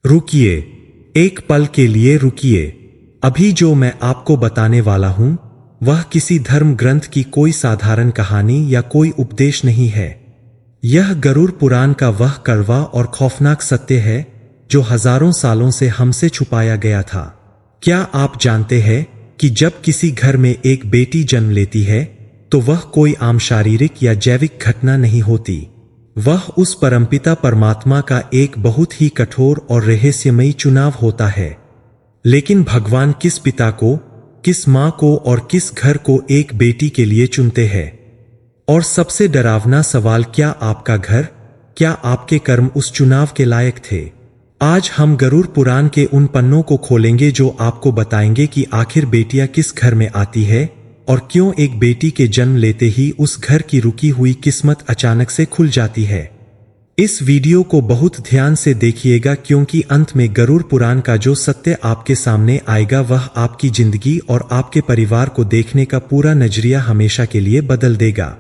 रुकिए, एक पल के लिए रुकिए। अभी जो मैं आपको बताने वाला हूं वह किसी धर्म ग्रंथ की कोई साधारण कहानी या कोई उपदेश नहीं है। यह गरुड़ पुराण का वह कड़वा और खौफनाक सत्य है जो हजारों सालों से हमसे छुपाया गया था। क्या आप जानते हैं कि जब किसी घर में एक बेटी जन्म लेती है तो वह कोई आम शारीरिक या जैविक घटना नहीं होती। वह उस परमपिता परमात्मा का एक बहुत ही कठोर और रहस्यमयी चुनाव होता है। लेकिन भगवान किस पिता को, किस मां को और किस घर को एक बेटी के लिए चुनते हैं? और सबसे डरावना सवाल, क्या आपका घर, क्या आपके कर्म उस चुनाव के लायक थे? आज हम गरुड़ पुराण के उन पन्नों को खोलेंगे जो आपको बताएंगे कि आखिर बेटियां किस घर में आती है और क्यों एक बेटी के जन्म लेते ही उस घर की रुकी हुई किस्मत अचानक से खुल जाती है। इस वीडियो को बहुत ध्यान से देखिएगा क्योंकि अंत में गरुड़ पुराण का जो सत्य आपके सामने आएगा वह आपकी जिंदगी और आपके परिवार को देखने का पूरा नजरिया हमेशा के लिए बदल देगा।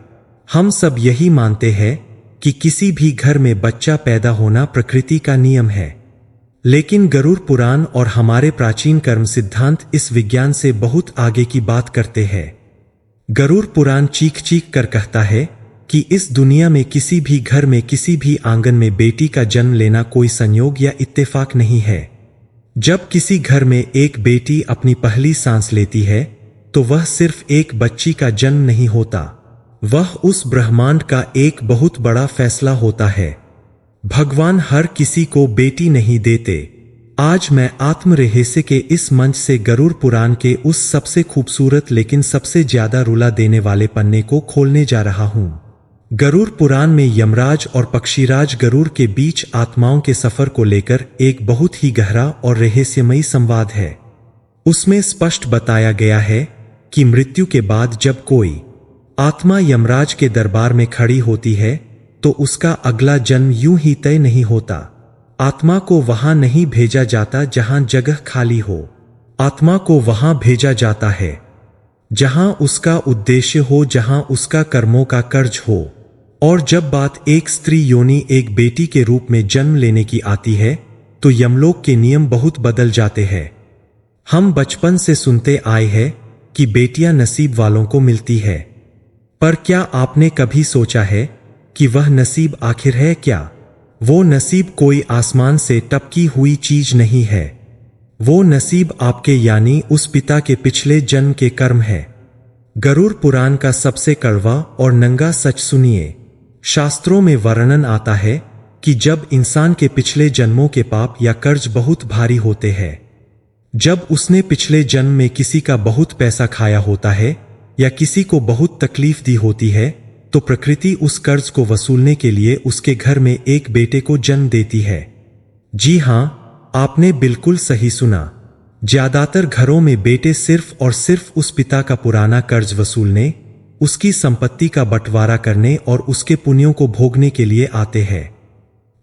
हम सब यही मानते हैं कि किसी भी घर में बच्चा पैदा होना प्रकृति का नियम है, लेकिन गरुड़ पुराण और हमारे प्राचीन कर्म सिद्धांत इस विज्ञान से बहुत आगे की बात करते हैं। गरुड़ पुराण चीख चीख कर कहता है कि इस दुनिया में किसी भी घर में, किसी भी आंगन में बेटी का जन्म लेना कोई संयोग या इत्तेफाक नहीं है। जब किसी घर में एक बेटी अपनी पहली सांस लेती है तो वह सिर्फ एक बच्ची का जन्म नहीं होता, वह उस ब्रह्मांड का एक बहुत बड़ा फैसला होता है। भगवान हर किसी को बेटी नहीं देते। आज मैं आत्म रहस्य के इस मंच से गरुड़ पुराण के उस सबसे खूबसूरत लेकिन सबसे ज्यादा रुला देने वाले पन्ने को खोलने जा रहा हूं। गरुड़ पुराण में यमराज और पक्षीराज गरुड़ के बीच आत्माओं के सफर को लेकर एक बहुत ही गहरा और रहस्यमयी संवाद है। उसमें स्पष्ट बताया गया है कि मृत्यु के बाद जब कोई आत्मा यमराज के दरबार में खड़ी होती है तो उसका अगला जन्म यूं ही तय नहीं होता। आत्मा को वहां नहीं भेजा जाता जहां जगह खाली हो, आत्मा को वहां भेजा जाता है जहां उसका उद्देश्य हो, जहां उसका कर्मों का कर्ज हो। और जब बात एक स्त्री योनि, एक बेटी के रूप में जन्म लेने की आती है तो यमलोक के नियम बहुत बदल जाते हैं। हम बचपन से सुनते आए हैं कि बेटियां नसीब वालों को मिलती है, पर क्या आपने कभी सोचा है कि वह नसीब आखिर है क्या? वो नसीब कोई आसमान से टपकी हुई चीज नहीं है। वो नसीब आपके यानी उस पिता के पिछले जन्म के कर्म है। गरुड़ पुराण का सबसे कड़वा और नंगा सच सुनिए। शास्त्रों में वर्णन आता है कि जब इंसान के पिछले जन्मों के पाप या कर्ज बहुत भारी होते हैं, जब उसने पिछले जन्म में किसी का बहुत पैसा खाया होता है या किसी को बहुत तकलीफ दी होती है, तो प्रकृति उस कर्ज को वसूलने के लिए उसके घर में एक बेटे को जन्म देती है। जी हां, आपने बिल्कुल सही सुना। ज्यादातर घरों में बेटे सिर्फ और सिर्फ उस पिता का पुराना कर्ज वसूलने, उसकी संपत्ति का बंटवारा करने और उसके पुण्यों को भोगने के लिए आते हैं।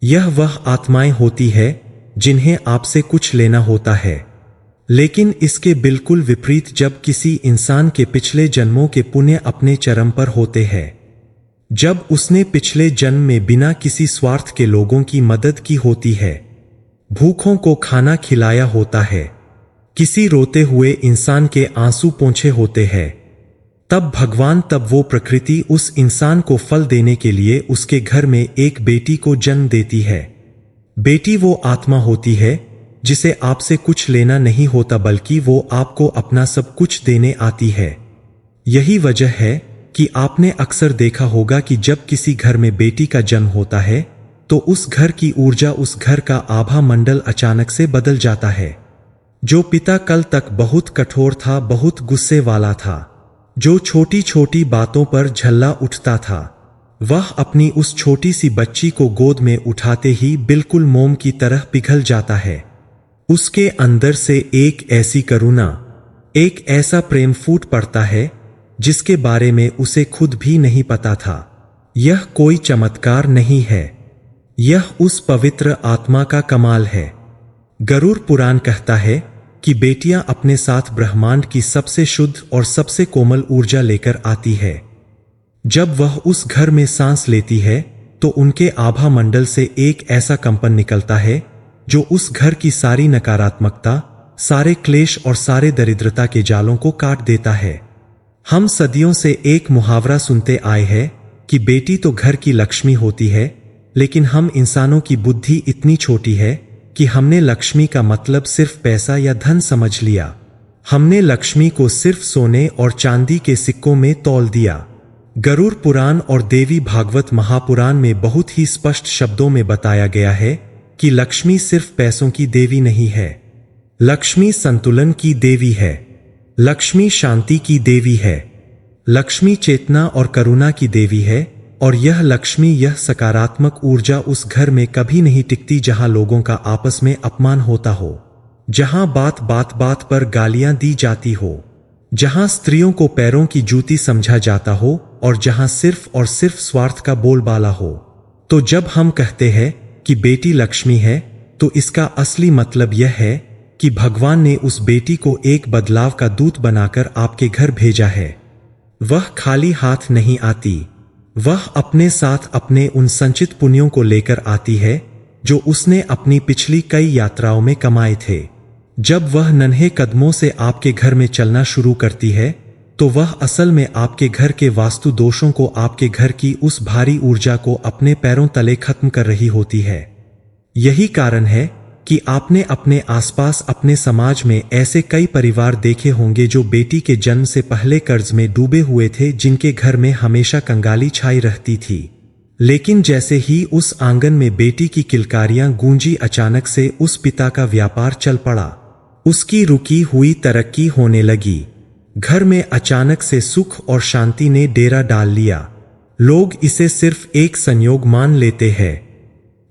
यह वह आत्माएं होती है जिन्हें आपसे कुछ लेना होता है। लेकिन इसके बिल्कुल विपरीत, जब किसी इंसान के पिछले जन्मों के पुण्य अपने चरम पर होते हैं, जब उसने पिछले जन्म में बिना किसी स्वार्थ के लोगों की मदद की होती है, भूखों को खाना खिलाया होता है, किसी रोते हुए इंसान के आंसू पोंछे होते हैं, तब वो प्रकृति उस इंसान को फल देने के लिए उसके घर में एक बेटी को जन्म देती है। बेटी वो आत्मा होती है जिसे आपसे कुछ लेना नहीं होता, बल्कि वो आपको अपना सब कुछ देने आती है। यही वजह है कि आपने अक्सर देखा होगा कि जब किसी घर में बेटी का जन्म होता है तो उस घर की ऊर्जा, उस घर का आभा मंडल अचानक से बदल जाता है। जो पिता कल तक बहुत कठोर था, बहुत गुस्से वाला था, जो छोटी छोटी बातों पर झल्ला उठता था, वह अपनी उस छोटी सी बच्ची को गोद में उठाते ही बिल्कुल मोम की तरह पिघल जाता है। उसके अंदर से एक ऐसी करुणा, एक ऐसा प्रेम फूट पड़ता है जिसके बारे में उसे खुद भी नहीं पता था। यह कोई चमत्कार नहीं है, यह उस पवित्र आत्मा का कमाल है। गरुड़ पुराण कहता है कि बेटियां अपने साथ ब्रह्मांड की सबसे शुद्ध और सबसे कोमल ऊर्जा लेकर आती है। जब वह उस घर में सांस लेती है तो उनके आभा मंडल से एक ऐसा कंपन निकलता है जो उस घर की सारी नकारात्मकता, सारे क्लेश और सारे दरिद्रता के जालों को काट देता है। हम सदियों से एक मुहावरा सुनते आए हैं कि बेटी तो घर की लक्ष्मी होती है, लेकिन हम इंसानों की बुद्धि इतनी छोटी है कि हमने लक्ष्मी का मतलब सिर्फ पैसा या धन समझ लिया। हमने लक्ष्मी को सिर्फ सोने और चांदी के सिक्कों में तौल दिया। गरुड़ पुराण और देवी भागवत महापुराण में बहुत ही स्पष्ट शब्दों में बताया गया है कि लक्ष्मी सिर्फ पैसों की देवी नहीं है। लक्ष्मी संतुलन की देवी है। लक्ष्मी शांति की देवी है। लक्ष्मी चेतना और करुणा की देवी है। और यह लक्ष्मी, यह सकारात्मक ऊर्जा उस घर में कभी नहीं टिकती जहां लोगों का आपस में अपमान होता हो, जहां बात बात पर गालियां दी जाती हो, जहां स्त्रियों को पैरों की जूती समझा जाता हो और जहां सिर्फ और सिर्फ स्वार्थ का बोलबाला हो। तो जब हम कहते हैं कि बेटी लक्ष्मी है, तो इसका असली मतलब यह है कि भगवान ने उस बेटी को एक बदलाव का दूत बनाकर आपके घर भेजा है। वह खाली हाथ नहीं आती, वह अपने साथ अपने उन संचित पुण्यों को लेकर आती है जो उसने अपनी पिछली कई यात्राओं में कमाए थे। जब वह नन्हे कदमों से आपके घर में चलना शुरू करती है, तो वह असल में आपके घर के वास्तु दोषों को, आपके घर की उस भारी ऊर्जा को अपने पैरों तले खत्म कर रही होती है। यही कारण है कि आपने अपने आसपास, अपने समाज में ऐसे कई परिवार देखे होंगे जो बेटी के जन्म से पहले कर्ज में डूबे हुए थे, जिनके घर में हमेशा कंगाली छाई रहती थी। लेकिन जैसे ही उस आंगन में बेटी की किलकारियां गूंजी, अचानक से उस पिता का व्यापार चल पड़ा। उसकी रुकी हुई तरक्की होने लगी। घर में अचानक से सुख और शांति ने डेरा डाल लिया। लोग इसे सिर्फ एक संयोग मान लेते हैं।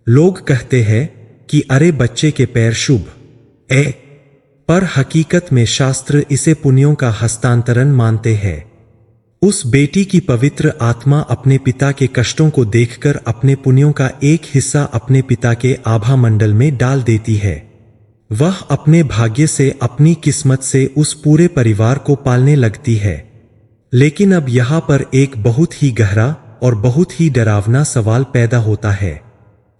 लोग कहते हैं कि अरे बच्चे के पैर शुभ पर हकीकत में शास्त्र इसे पुण्यों का हस्तांतरण मानते हैं। उस बेटी की पवित्र आत्मा अपने पिता के कष्टों को देखकर अपने पुण्यों का एक हिस्सा अपने पिता के आभा मंडल में डाल देती है। वह अपने भाग्य से, अपनी किस्मत से उस पूरे परिवार को पालने लगती है। लेकिन अब यहां पर एक बहुत ही गहरा और बहुत ही डरावना सवाल पैदा होता है।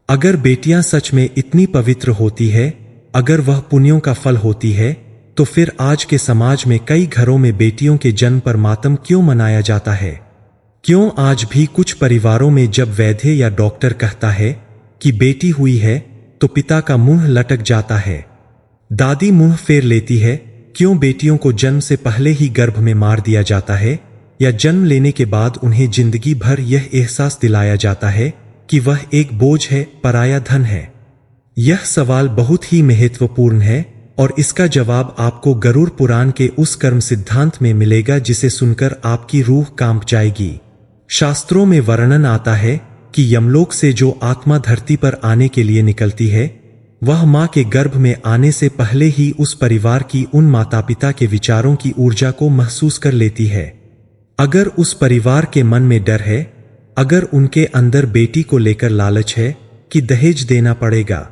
अगर बेटियां सच में इतनी पवित्र होती है, अगर वह पुण्यों का फल होती है, तो फिर आज के समाज में कई घरों में बेटियों के जन्म पर मातम क्यों मनाया जाता है? क्यों आज भी कुछ परिवारों में जब वैद्य या डॉक्टर कहता है कि बेटी हुई है, तो पिता का मुंह लटक जाता है, दादी मुंह फेर लेती है? क्यों बेटियों को जन्म से पहले ही गर्भ में मार दिया जाता है, या जन्म लेने के बाद उन्हें जिंदगी भर यह एहसास दिलाया जाता है कि वह एक बोझ है, पराया धन है? यह सवाल बहुत ही महत्वपूर्ण है और इसका जवाब आपको गरुड़ पुराण के उस कर्म सिद्धांत में मिलेगा जिसे सुनकर आपकी रूह कांप जाएगी। शास्त्रों में वर्णन आता है कि यमलोक से जो आत्मा धरती पर आने के लिए निकलती है, वह मां के गर्भ में आने से पहले ही उस परिवार की, उन माता पिता के विचारों की ऊर्जा को महसूस कर लेती है। अगर उस परिवार के मन में डर है, अगर उनके अंदर बेटी को लेकर लालच है कि दहेज देना पड़ेगा,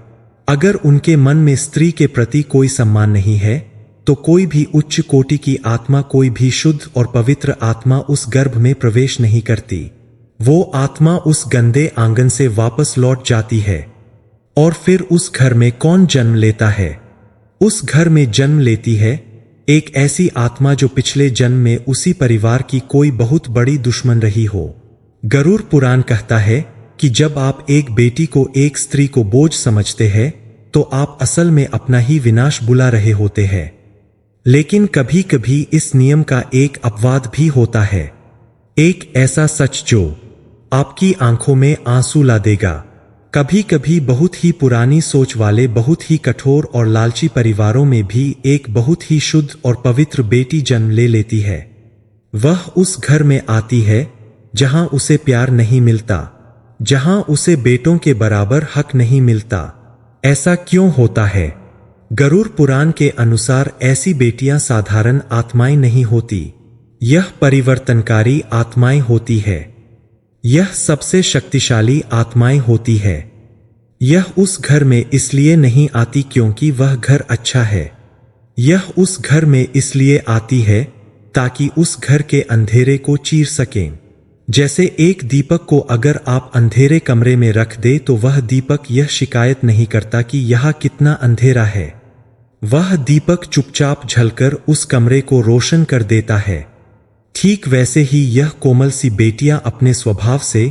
अगर उनके मन में स्त्री के प्रति कोई सम्मान नहीं है, तो कोई भी उच्च कोटि की आत्मा, कोई भी शुद्ध और पवित्र आत्मा उस गर्भ में प्रवेश नहीं करती। वो आत्मा उस गंदे आंगन से वापस लौट जाती है। और फिर उस घर में कौन जन्म लेता है? उस घर में जन्म लेती है एक ऐसी आत्मा जो पिछले जन्म में उसी परिवार की कोई बहुत बड़ी दुश्मन रही हो। गरुड़ पुराण कहता है कि जब आप एक बेटी को, एक स्त्री को बोझ समझते हैं, तो आप असल में अपना ही विनाश बुला रहे होते हैं। लेकिन कभी कभी इस नियम का एक अपवाद भी होता है, एक ऐसा सच जो आपकी आंखों में आंसू ला देगा। कभी कभी बहुत ही पुरानी सोच वाले, बहुत ही कठोर और लालची परिवारों में भी एक बहुत ही शुद्ध और पवित्र बेटी जन्म ले लेती है। वह उस घर में आती है जहां उसे प्यार नहीं मिलता, जहां उसे बेटों के बराबर हक नहीं मिलता। ऐसा क्यों होता है? गरुड़ पुराण के अनुसार ऐसी बेटियां साधारण आत्माएं नहीं होती, यह परिवर्तनकारी आत्माएं होती है। यह सबसे शक्तिशाली आत्माएं होती है। यह उस घर में इसलिए नहीं आती क्योंकि वह घर अच्छा है, यह उस घर में इसलिए आती है ताकि उस घर के अंधेरे को चीर सकें। जैसे एक दीपक को अगर आप अंधेरे कमरे में रख दे तो वह दीपक यह शिकायत नहीं करता कि यहाँ कितना अंधेरा है। वह दीपक चुपचाप झलकर उस कमरे को रोशन कर देता है। ठीक वैसे ही यह कोमल सी बेटियां अपने स्वभाव से,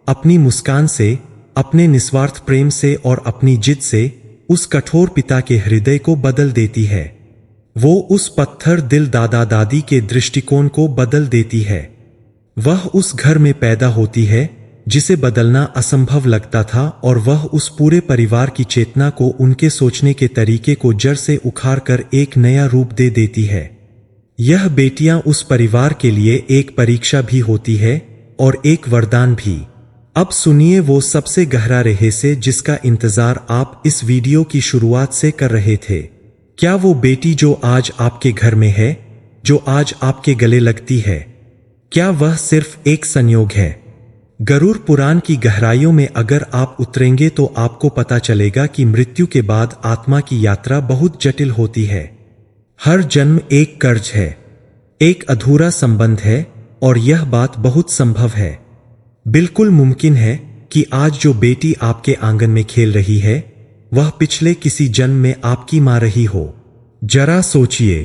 अपनी मुस्कान से, अपने निस्वार्थ प्रेम से और अपनी जिद से उस कठोर पिता के हृदय को बदल देती है। वो उस पत्थर दिल दादा दादी के दृष्टिकोण को बदल देती है। वह उस घर में पैदा होती है जिसे बदलना असंभव लगता था और वह उस पूरे परिवार की चेतना को, उनके सोचने के तरीके को जड़ से उखाड़कर एक नया रूप दे देती है। यह बेटियां उस परिवार के लिए एक परीक्षा भी होती है और एक वरदान भी। अब सुनिए वो सबसे गहरा रहस्य जिसका इंतजार आप इस वीडियो की शुरुआत से कर रहे थे। क्या वो बेटी जो आज आपके घर में है, जो आज आपके गले लगती है, क्या वह सिर्फ एक संयोग है? गरुड़ पुराण की गहराइयों में अगर आप उतरेंगे तो आपको पता चलेगा कि मृत्यु के बाद आत्मा की यात्रा बहुत जटिल होती है। हर जन्म एक कर्ज है, एक अधूरा संबंध है और यह बात बहुत संभव है। बिल्कुल मुमकिन है कि आज जो बेटी आपके आंगन में खेल रही है वह पिछले किसी जन्म में आपकी मां रही हो। जरा सोचिए,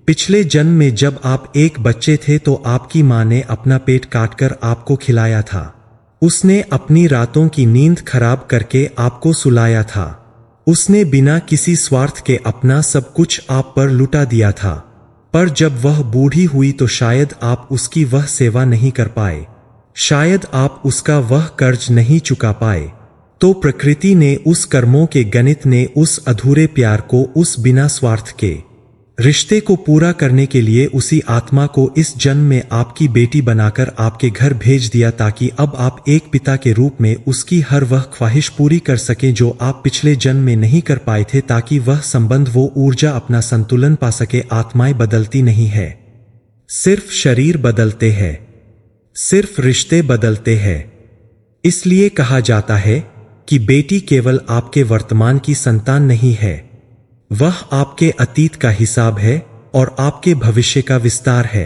पिछले जन्म में जब आप एक बच्चे थे तो आपकी मां ने अपना पेट काटकर आपको खिलाया था। उसने अपनी रातों की नींद खराब करके आपको सुलाया था। उसने बिना किसी स्वार्थ के अपना सब कुछ आप पर लुटा दिया था। पर जब वह बूढ़ी हुई तो शायद आप उसकी वह सेवा नहीं कर पाए, शायद आप उसका वह कर्ज नहीं चुका पाए। तो प्रकृति ने, उस कर्मों के गणित ने उस अधूरे प्यार को, उस बिना स्वार्थ के रिश्ते को पूरा करने के लिए उसी आत्मा को इस जन्म में आपकी बेटी बनाकर आपके घर भेज दिया ताकि अब आप एक पिता के रूप में उसकी हर वह ख्वाहिश पूरी कर सकें जो आप पिछले जन्म में नहीं कर पाए थे, ताकि वह संबंध, वो ऊर्जा अपना संतुलन पा सके। आत्माएं बदलती नहीं है, सिर्फ शरीर बदलते हैं, सिर्फ रिश्ते बदलते हैं। इसलिए कहा जाता है कि बेटी केवल आपके वर्तमान की संतान नहीं है, वह आपके अतीत का हिसाब है और आपके भविष्य का विस्तार है।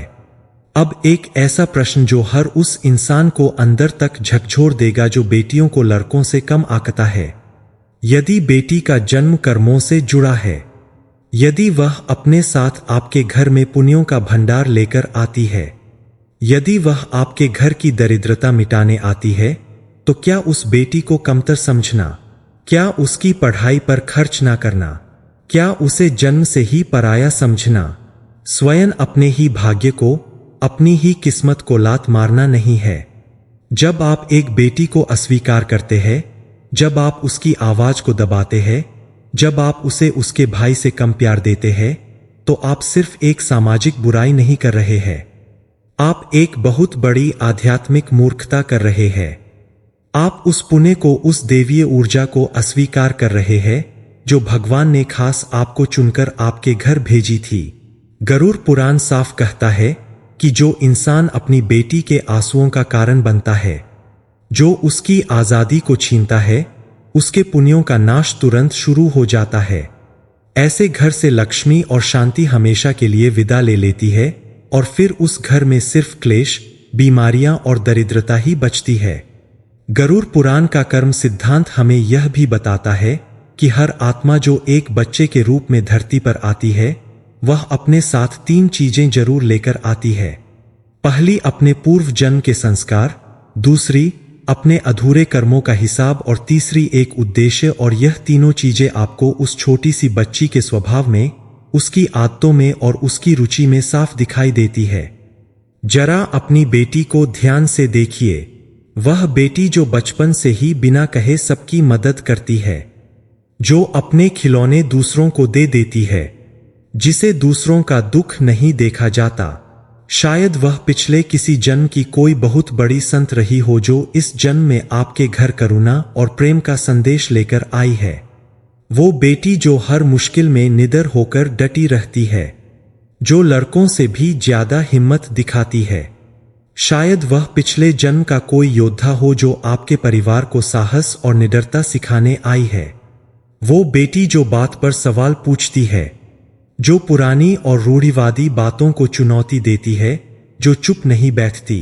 अब एक ऐसा प्रश्न जो हर उस इंसान को अंदर तक झकझोर देगा जो बेटियों को लड़कों से कम आंकता है। यदि बेटी का जन्म कर्मों से जुड़ा है, यदि वह अपने साथ आपके घर में पुण्यों का भंडार लेकर आती है, यदि वह आपके घर की दरिद्रता मिटाने आती है, तो क्या उस बेटी को कमतर समझना, क्या उसकी पढ़ाई पर खर्च ना करना, क्या उसे जन्म से ही पराया समझना, स्वयं अपने ही भाग्य को, अपनी ही किस्मत को लात मारना नहीं है। जब आप एक बेटी को अस्वीकार करते हैं, जब आप उसकी आवाज को दबाते हैं, जब आप उसे उसके भाई से कम प्यार देते हैं, तो आप सिर्फ एक सामाजिक बुराई नहीं कर रहे हैं, आप एक बहुत बड़ी आध्यात्मिक मूर्खता कर रहे हैं। आप उस पुण्य को, उस देवीय ऊर्जा को अस्वीकार कर रहे हैं जो भगवान ने खास आपको चुनकर आपके घर भेजी थी। गरुड़ पुराण साफ कहता है कि जो इंसान अपनी बेटी के आंसुओं का कारण बनता है, जो उसकी आजादी को छीनता है, उसके पुण्यों का नाश तुरंत शुरू हो जाता है। ऐसे घर से लक्ष्मी और शांति हमेशा के लिए विदा ले लेती है और फिर उस घर में सिर्फ क्लेश, बीमारियां और दरिद्रता ही बचती है। गरुड़ पुराण का कर्म सिद्धांत हमें यह भी बताता है कि हर आत्मा जो एक बच्चे के रूप में धरती पर आती है, वह अपने साथ 3 चीजें जरूर लेकर आती है। पहली, अपने पूर्व जन्म के संस्कार, दूसरी, अपने अधूरे कर्मों का हिसाब और तीसरी, एक उद्देश्य। और यह तीनों चीजें आपको उस छोटी सी बच्ची के स्वभाव में, उसकी आदतों में और उसकी रुचि में साफ दिखाई देती है। जरा अपनी बेटी को ध्यान से देखिए, वह बेटी जो बचपन से ही बिना कहे सबकी मदद करती है, जो अपने खिलौने दूसरों को दे देती है, जिसे दूसरों का दुख नहीं देखा जाता। शायद वह पिछले किसी जन्म की कोई बहुत बड़ी संत रही हो जो इस जन्म में आपके घर करुणा और प्रेम का संदेश लेकर आई है। वो बेटी जो हर मुश्किल में निडर होकर डटी रहती है, जो लड़कों से भी ज्यादा हिम्मत दिखाती है। शायद वह पिछले जन्म का कोई योद्धा हो जो आपके परिवार को साहस और निडरता सिखाने आई है। वो बेटी जो बात पर सवाल पूछती है, जो पुरानी और रूढ़िवादी बातों को चुनौती देती है, जो चुप नहीं बैठती।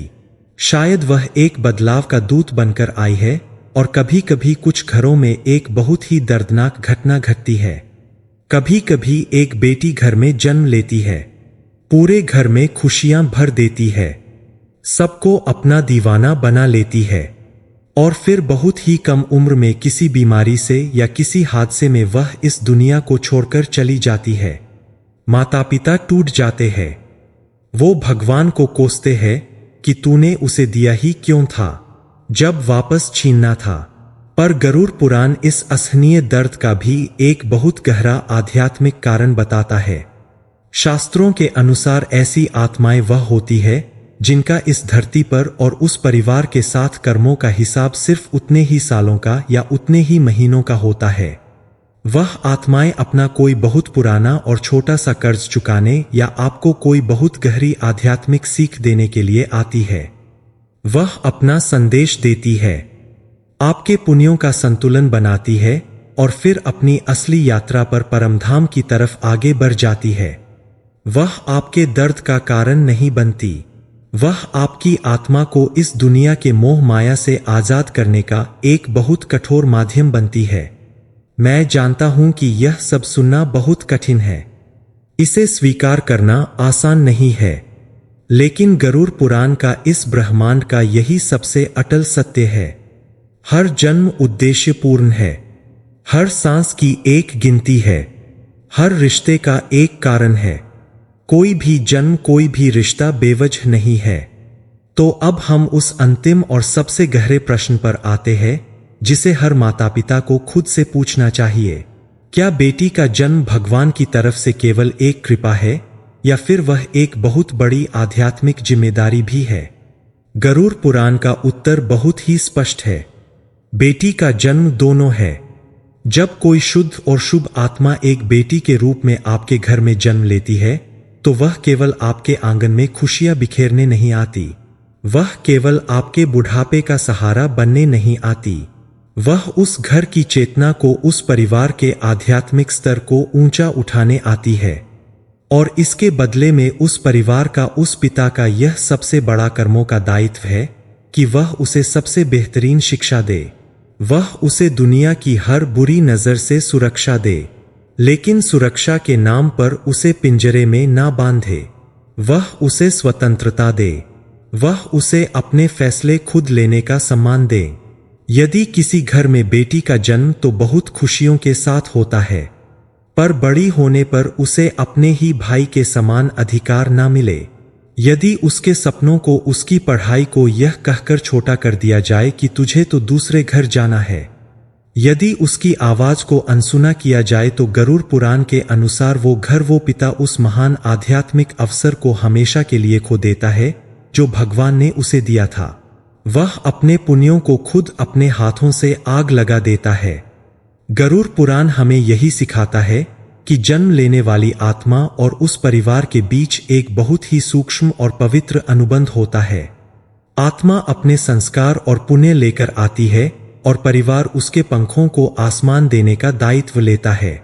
शायद वह एक बदलाव का दूत बनकर आई है और कभी कभी कुछ घरों में एक बहुत ही दर्दनाक घटना घटती है। कभी कभी एक बेटी घर में जन्म लेती है, पूरे घर में खुशियां भर देती है, सबको अपना दीवाना बना लेती है, और फिर बहुत ही कम उम्र में किसी बीमारी से या किसी हादसे में वह इस दुनिया को छोड़कर चली जाती है। माता पिता टूट जाते हैं, वो भगवान को कोसते हैं कि तूने उसे दिया ही क्यों था जब वापस छीनना था। पर गरुड़ पुराण इस असहनीय दर्द का भी एक बहुत गहरा आध्यात्मिक कारण बताता है। शास्त्रों के अनुसार ऐसी आत्माएं वह होती है जिनका इस धरती पर और उस परिवार के साथ कर्मों का हिसाब सिर्फ उतने ही सालों का या उतने ही महीनों का होता है। वह आत्माएं अपना कोई बहुत पुराना और छोटा सा कर्ज चुकाने या आपको कोई बहुत गहरी आध्यात्मिक सीख देने के लिए आती है। वह अपना संदेश देती है, आपके पुण्यों का संतुलन बनाती है और फिर अपनी असली यात्रा पर परमधाम की तरफ आगे बढ़ जाती है। वह आपके दर्द का कारण नहीं बनती, वह आपकी आत्मा को इस दुनिया के मोह माया से आजाद करने का एक बहुत कठोर माध्यम बनती है। मैं जानता हूं कि यह सब सुनना बहुत कठिन है, इसे स्वीकार करना आसान नहीं है, लेकिन गरुड़ पुराण का इस ब्रह्मांड का यही सबसे अटल सत्य है। हर जन्म उद्देश्यपूर्ण है, हर सांस की एक गिनती है, हर रिश्ते का एक कारण है। कोई भी जन्म, कोई भी रिश्ता बेवजह नहीं है। तो अब हम उस अंतिम और सबसे गहरे प्रश्न पर आते हैं जिसे हर माता पिता को खुद से पूछना चाहिए। क्या बेटी का जन्म भगवान की तरफ से केवल एक कृपा है या फिर वह एक बहुत बड़ी आध्यात्मिक जिम्मेदारी भी है? गरुड़ पुराण का उत्तर बहुत ही स्पष्ट है। बेटी का जन्म दोनों है। जब कोई शुद्ध और शुभ आत्मा एक बेटी के रूप में आपके घर में जन्म लेती है तो वह केवल आपके आंगन में खुशियां बिखेरने नहीं आती, वह केवल आपके बुढ़ापे का सहारा बनने नहीं आती, वह उस घर की चेतना को, उस परिवार के आध्यात्मिक स्तर को ऊंचा उठाने आती है। और इसके बदले में उस परिवार का, उस पिता का यह सबसे बड़ा कर्मों का दायित्व है कि वह उसे सबसे बेहतरीन शिक्षा दे, वह उसे दुनिया की हर बुरी नजर से सुरक्षा दे, लेकिन सुरक्षा के नाम पर उसे पिंजरे में ना बांधे। वह उसे स्वतंत्रता दे, वह उसे अपने फैसले खुद लेने का सम्मान दे। यदि किसी घर में बेटी का जन्म तो बहुत खुशियों के साथ होता है, पर बड़ी होने पर उसे अपने ही भाई के समान अधिकार ना मिले, यदि उसके सपनों को, उसकी पढ़ाई को यह कहकर छोटा कर दिया जाए कि तुझे तो दूसरे घर जाना है, यदि उसकी आवाज को अनसुना किया जाए, तो गरुड़ पुराण के अनुसार वो घर, वो पिता उस महान आध्यात्मिक अवसर को हमेशा के लिए खो देता है जो भगवान ने उसे दिया था। वह अपने पुण्यों को खुद अपने हाथों से आग लगा देता है। गरुड़ पुराण हमें यही सिखाता है कि जन्म लेने वाली आत्मा और उस परिवार के बीच एक बहुत ही सूक्ष्म और पवित्र अनुबंध होता है। आत्मा अपने संस्कार और पुण्य लेकर आती है और परिवार उसके पंखों को आसमान देने का दायित्व लेता है।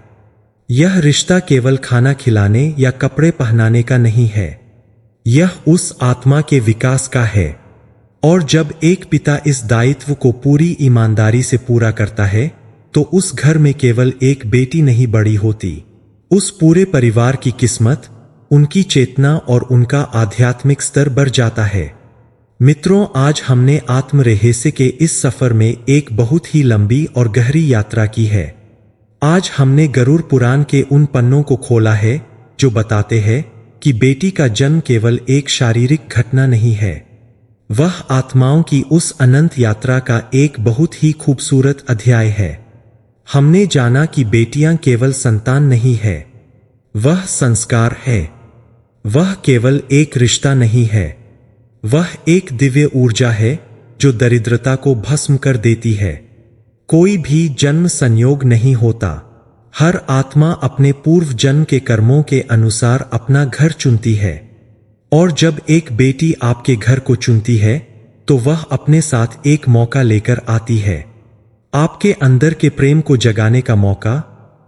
यह रिश्ता केवल खाना खिलाने या कपड़े पहनाने का नहीं है, यह उस आत्मा के विकास का है। और जब एक पिता इस दायित्व को पूरी ईमानदारी से पूरा करता है तो उस घर में केवल एक बेटी नहीं बड़ी होती, उस पूरे परिवार की किस्मत, उनकी चेतना और उनका आध्यात्मिक स्तर बढ़ जाता है। मित्रों, आज हमने आत्म रहस्य के इस सफर में एक बहुत ही लंबी और गहरी यात्रा की है। आज हमने गरुड़ पुराण के उन पन्नों को खोला है जो बताते हैं कि बेटी का जन्म केवल एक शारीरिक घटना नहीं है, वह आत्माओं की उस अनंत यात्रा का एक बहुत ही खूबसूरत अध्याय है। हमने जाना कि बेटियां केवल संतान नहीं है, वह संस्कार है, वह केवल एक रिश्ता नहीं है, वह एक दिव्य ऊर्जा है जो दरिद्रता को भस्म कर देती है। कोई भी जन्म संयोग नहीं होता, हर आत्मा अपने पूर्व जन्म के कर्मों के अनुसार अपना घर चुनती है। और जब एक बेटी आपके घर को चुनती है तो वह अपने साथ एक मौका लेकर आती है, आपके अंदर के प्रेम को जगाने का मौका,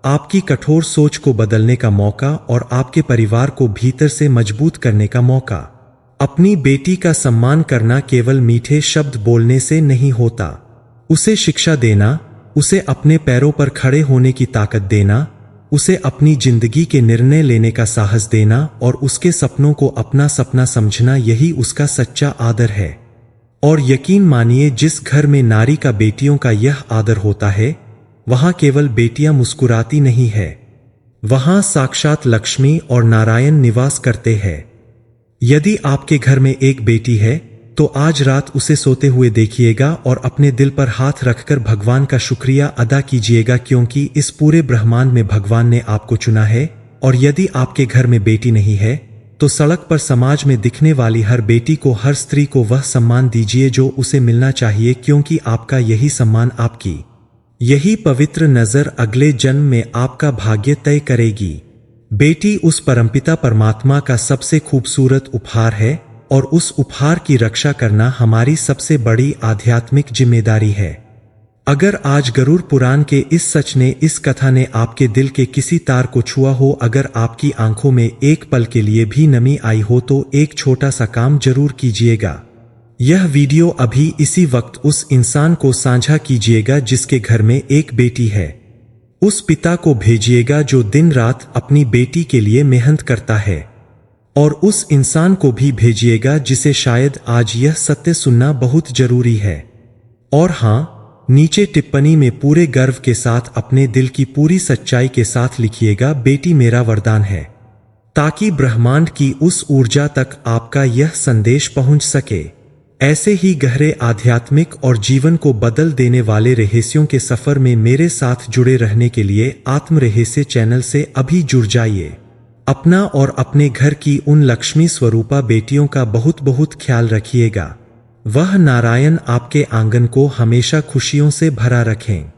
आपकी कठोर सोच को बदलने का मौका और आपके परिवार को भीतर से मजबूत करने का मौका। अपनी बेटी का सम्मान करना केवल मीठे शब्द बोलने से नहीं होता। उसे शिक्षा देना, उसे अपने पैरों पर खड़े होने की ताकत देना, उसे अपनी जिंदगी के निर्णय लेने का साहस देना और उसके सपनों को अपना सपना समझना, यही उसका सच्चा आदर है। और यकीन मानिए, जिस घर में नारी का बेटियों का यह आदर होता है, वहां केवल बेटियां मुस्कुराती नहीं है, वहां साक्षात लक्ष्मी और नारायण निवास करते हैं। यदि आपके घर में एक बेटी है तो आज रात उसे सोते हुए देखिएगा और अपने दिल पर हाथ रखकर भगवान का शुक्रिया अदा कीजिएगा, क्योंकि इस पूरे ब्रह्मांड में भगवान ने आपको चुना है। और यदि आपके घर में बेटी नहीं है तो सड़क पर समाज में दिखने वाली हर बेटी को, हर स्त्री को वह सम्मान दीजिए जो उसे मिलना चाहिए, क्योंकि आपका यही सम्मान, आपकी यही पवित्र नजर अगले जन्म में आपका भाग्य तय करेगी। बेटी उस परमपिता परमात्मा का सबसे खूबसूरत उपहार है और उस उपहार की रक्षा करना हमारी सबसे बड़ी आध्यात्मिक जिम्मेदारी है। अगर आज गरुड़ पुराण के इस सच ने, इस कथा ने आपके दिल के किसी तार को छुआ हो, अगर आपकी आंखों में एक पल के लिए भी नमी आई हो, तो एक छोटा सा काम जरूर कीजिएगा। यह वीडियो अभी इसी वक्त उस इंसान को साझा कीजिएगा जिसके घर में एक बेटी है। उस पिता को भेजिएगा जो दिन रात अपनी बेटी के लिए मेहनत करता है। और उस इंसान को भी भेजिएगा जिसे शायद आज यह सत्य सुनना बहुत जरूरी है। और हां, नीचे टिप्पणी में पूरे गर्व के साथ अपने दिल की पूरी सच्चाई के साथ लिखिएगा, बेटी मेरा वरदान है, ताकि ब्रह्मांड की उस ऊर्जा तक आपका यह संदेश पहुंच सके। ऐसे ही गहरे आध्यात्मिक और जीवन को बदल देने वाले रहस्यों के सफर में मेरे साथ जुड़े रहने के लिए आत्म रहस्य चैनल से अभी जुड़ जाइए। अपना और अपने घर की उन लक्ष्मी स्वरूपा बेटियों का बहुत बहुत ख्याल रखिएगा। वह नारायण आपके आंगन को हमेशा खुशियों से भरा रखें।